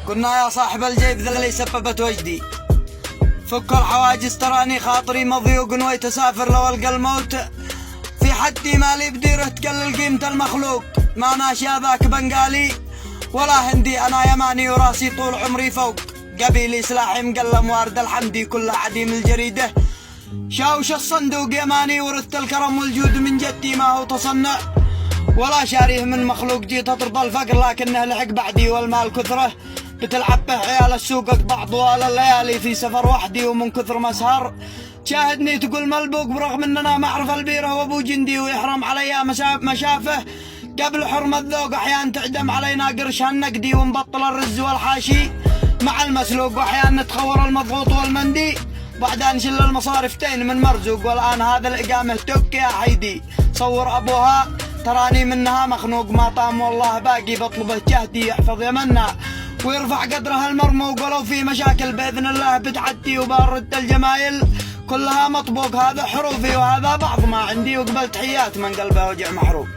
قلنا يا صاحب الجيب ذا اللي سببت وجدي، فك الحواجز تراني خاطري مضيوق نويت اسافر لو القى الموت في حدي، مالي بديره تقلل قيمة المخلوق، ما ناشي ذاك بنغالي ولا هندي، انا يماني وراسي طول عمري فوق، قبيلي سلاحي مقلم وارد الحمدي كله عديم الجريده، شاوش الصندوق يماني ورثت الكرم والجود من جدي ما هو تصنع ولا شاريه من مخلوق، جيت اطرد الفقر لكنه لحق بعدي والمال كثره، بتلعب به عيال السوق اقطع طوال الليالي في سفر وحدي ومن كثر مسهر تشاهدني تقول ملبوق، برغم اننا معرف البيره وابو جندي ويحرم علي مشافه، قبل حرم الذوق احيان تعدم علينا قرش هالنقدي ونبطل الرز والحاشي مع المسلوق، واحيان نتخور المضغوط والمندي بعدين نشل المصارفتين من مرزوق، والان هذا الاقامه تك يا حيدي صور ابوها تراني منها مخنوق، ما طام والله باقي بطلبه جهدي يحفظ يمنا ويرفع قدرها المرموق، ولو في مشاكل باذن الله بتعدي وبارد الجمايل كلها مطبوق، هذا حروفي وهذا بعض ما عندي، وقبل تحيات من قلبه وجع محروق.